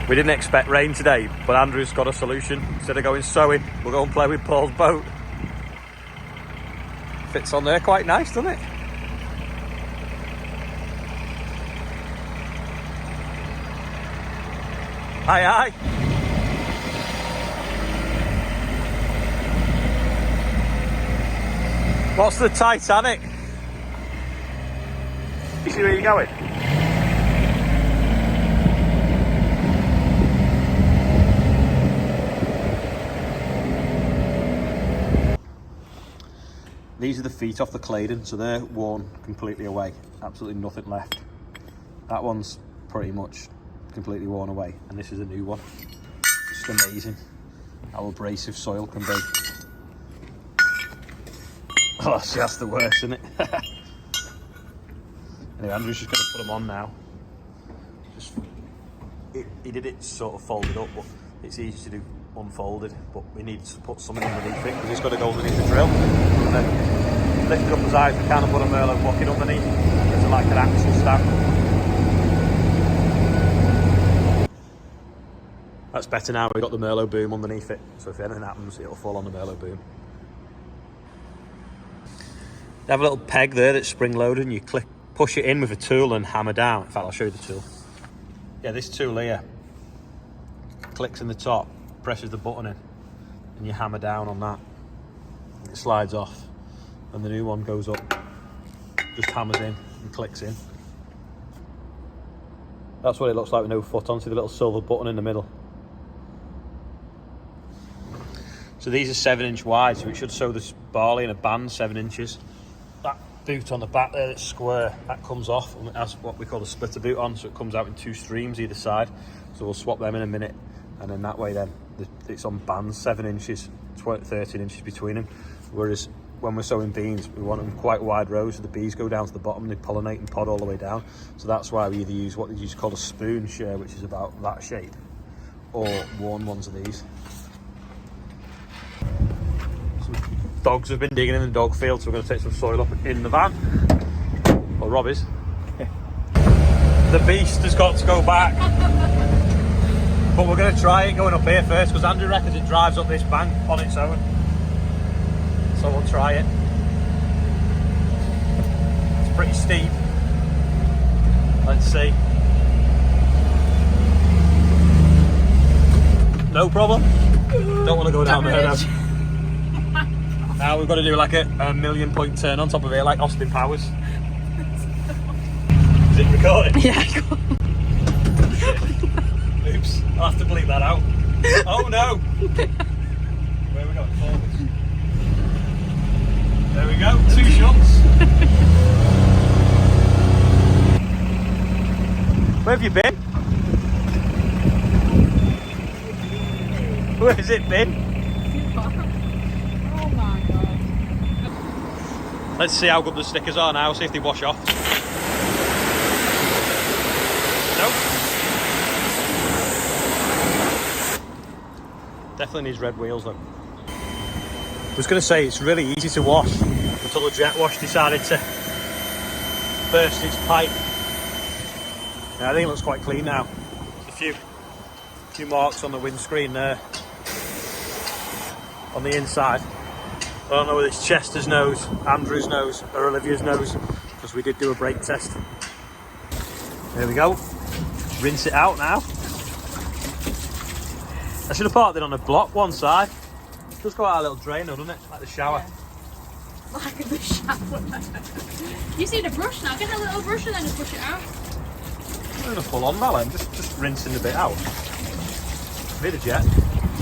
We didn't expect rain today, but Andrew's got a solution. Instead of going sowing, we'll go and play with Paul's boat. Fits on there quite nice, doesn't it? Aye, aye. What's the Titanic? You see where you're going? These are the feet off the Claydon, so they're worn completely away. Absolutely nothing left. That one's pretty much completely worn away, and this is a new one. Just amazing how abrasive soil can be. Oh, see, that's the worst, isn't it? Anyway, Andrew's just going to put them on now. He did it sort of folded up, but it's easy to do unfolded. But we need to put something underneath it because it's got to go underneath the drill. And then lift it up as high as we can and put a Merlot bucket underneath. It's like an axle stamp. That's better now. We've got the Merlot boom underneath it, so if anything happens, it'll fall on the Merlot boom. They have a little peg there that's spring loaded, and you push it in with a tool and hammer down. In fact, I'll show you the tool. Yeah, this tool here clicks in the top, presses the button in, and you hammer down on that. And it slides off, and the new one goes up, just hammers in and clicks in. That's what it looks like with no foot on. See the little silver button in the middle. So these are 7-inch wide, so it should sew this barley in a band 7 inches. That boot on the back there that's square, that comes off, and it has what we call a splitter boot on, so it comes out in 2 streams either side. So we'll swap them in a minute, and then that way then it's on bands 7 inches, 13 inches between them. Whereas when we're sowing beans, we want them quite wide rows, so the bees go down to the bottom and they pollinate and pod all the way down. So that's why we either use what they used to call a spoon share, which is about that shape, or worn ones of these. Dogs have been digging in the dog field, so we're going to take some soil up in the van. Or Robbie's. The beast has got to go back. But we're going to try it going up here first, because Andrew reckons it drives up this bank on its own. So we'll try it. It's pretty steep. Let's see. No problem. Don't want to go down there though. Now we've got to do like a 1,000,000 point turn on top of it, like Austin Powers. Is it recording? Yeah. Oops, I'll have to bleep that out. Oh no! Where are we going? Forwards. There we go, 2 shots. Where have you been? Where has it been? Let's see how good the stickers are now, see if they wash off. Nope. Definitely needs red wheels though. I was going to say it's really easy to wash until the jet wash decided to burst its pipe. Yeah, I think it looks quite clean now. There's a few marks on the windscreen there on the inside. I don't know whether it's Chester's nose, Andrew's nose, or Olivia's nose, because we did do a brake test. There we go. Rinse it out now. I should have parked it on a block one side. It does go out a little drain though, doesn't it? Like the shower. Yeah. Like the shower. You see the brush now? Get a little brush and then just push it out. I'm going to pull on that then, just rinsing the bit out. Be the jet.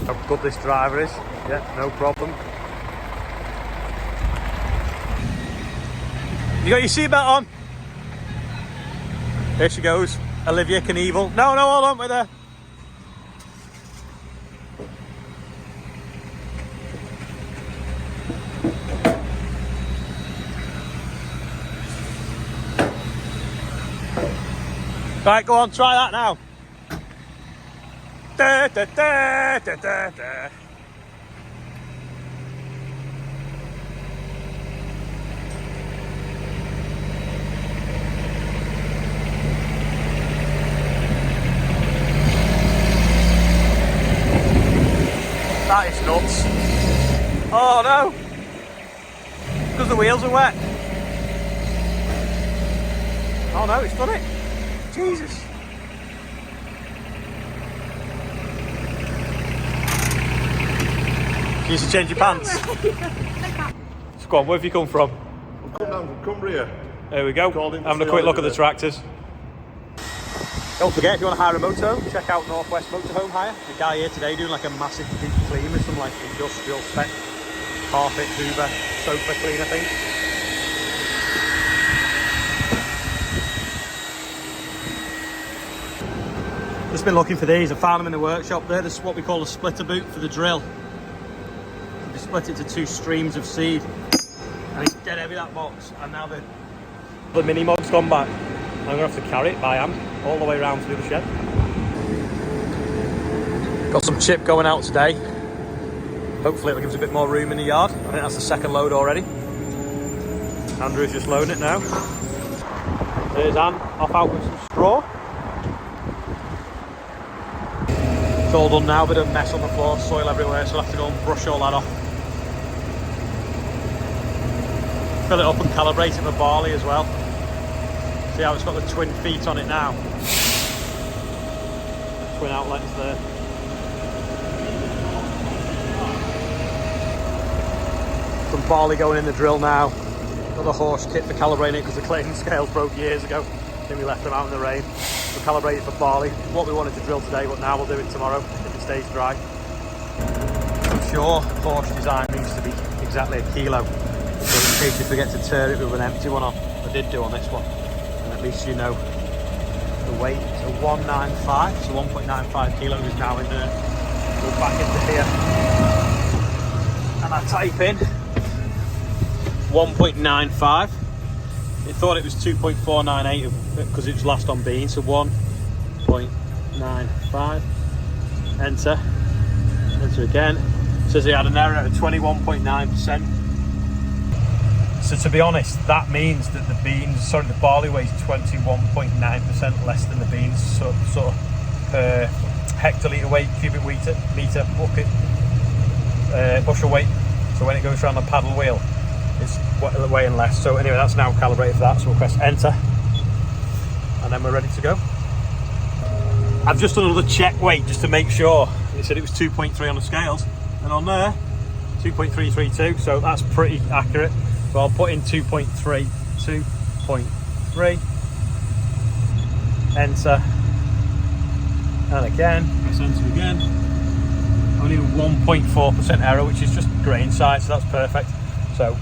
How good this driver is. Yeah, no problem. You got your seatbelt on? There she goes. Olivia Knievel. No, hold on, wait there. Right, go on, try that now. Da, da, da, da, da, da. That is nuts. Oh no! Because the wheels are wet. Oh no, it's done it. Jesus. You used to change your pants. So go on, where have you come from? Come down from Cumbria. There we go. Having a quick look at the tractors. Don't forget, if you want to hire a moto, check out Northwest Motorhome Hire. The guy here today doing like a massive deep clean with some like industrial spec carpet, hoover, sofa cleaner thing. Just been looking for these. I found them in the workshop there. This is what we call a splitter boot for the drill. We split it to 2 streams of seed, and it's dead heavy, that box. And now the MINIMOG's gone back. I'm going to have to carry it by hand all the way around to the other shed. Got some chip going out today. Hopefully it'll give us a bit more room in the yard. I think that's the second load already. Andrew's just loading it now. There's Anne off out with some straw. It's all done now, bit of mess on the floor, soil everywhere, so I'll have to go and brush all that off. Fill it up and calibrate it for barley as well. See how it's got the twin feet on it now. Twin outlets there. Some barley going in the drill now. Got the horse kit for calibrating it because the Claydon scales broke years ago. I think we left them out in the rain. We'll calibrate it for barley. What we wanted to drill today, but now we'll do it tomorrow if it stays dry. I'm sure horse design needs to be exactly a kilo. So in case you forget to turn it with an empty one on. I did do on this one. And at least you know the weight. So 195, so 1.95 kilos is now in there. Go back into here. And I type in 1.95. It thought it was 2.498 because it was last on bean, so 1.95. Enter. Enter again. It says he had an error of 21.9%. So to be honest, that means that the barley weighs 21.9% less than the beans, so sort of per hectolitre weight, cubic metre, bucket, bushel weight. So when it goes around the paddle wheel, it's weighing less. So anyway, that's now calibrated for that. So we'll press enter, and then we're ready to go. I've just done another check weight just to make sure. It said it was 2.3 on the scales, and on there, 2.332. So that's pretty accurate. So I'll put in 2.3, 2.3, enter, and again, press enter again. Only a 1.4% error, which is just grain size, so that's perfect. So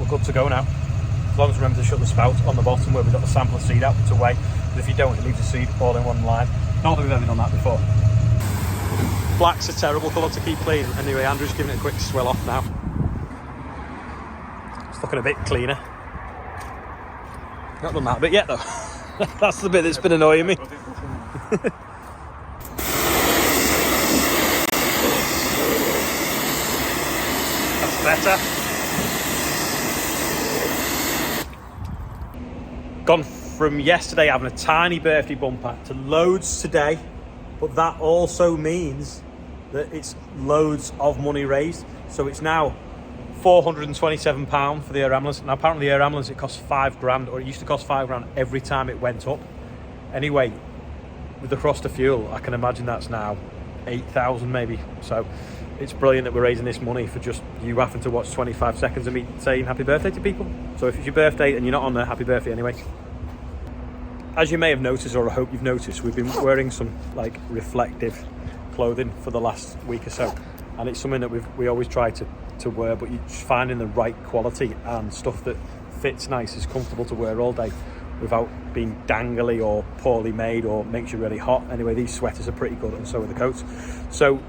we're good to go now. As long as remember to shut the spout on the bottom where we've got the sample of seed out to weigh. But if you don't, it leaves the seed all in one line. Not that we've ever done that before. Black's a terrible colour to keep clean. Anyway, Andrew's giving it a quick swill off now. It's looking a bit cleaner. Not done that bit yet though. That's the bit that's been annoying me. That's better. Gone from yesterday having a tiny birthday bumper to loads today, but that also means that it's loads of money raised. So it's now £427 for the air ambulance. Now apparently the air ambulance, it costs £5,000, or it used to cost £5,000 every time it went up. Anyway, with the cost of fuel, I can imagine that's now 8,000 maybe. So it's brilliant that we're raising this money for just you having to watch 25 seconds of me saying happy birthday to people. So if it's your birthday and you're not on there, happy birthday anyway. As you may have noticed, or I hope you've noticed, we've been wearing some like reflective clothing for the last week or so, and it's something that we always try to wear, but you're just finding the right quality and stuff that fits nice, is comfortable to wear all day without being dangly or poorly made or makes you really hot. Anyway, these sweaters are pretty good, and so are the coats. So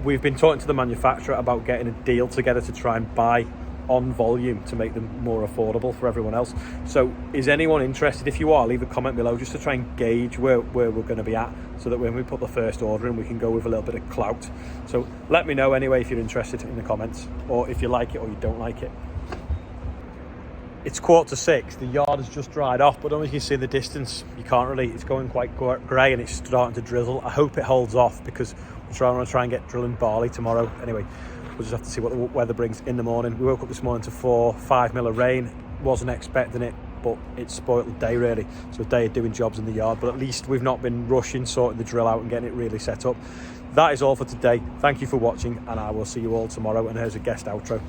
we've been talking to the manufacturer about getting a deal together to try and buy on volume to make them more affordable for everyone else. So is anyone interested? If you are, leave a comment below just to try and gauge where we're going to be at, so that when we put the first order in, we can go with a little bit of clout. So let me know anyway if you're interested in the comments, or if you like it or you don't like it. It's 5:45. The yard has just dried off, but I don't know if you can see in the distance. You can't really. It's going quite grey and it's starting to drizzle. I hope it holds off because we're going to try and get drilling barley tomorrow. Anyway, we'll just have to see what the weather brings in the morning. We woke up this morning to 4-5 mil of rain. Wasn't expecting it, but it spoiled the day really. So a day of doing jobs in the yard, but at least we've not been rushing, sorting the drill out and getting it really set up. That is all for today. Thank you for watching, and I will see you all tomorrow. And here's a guest outro.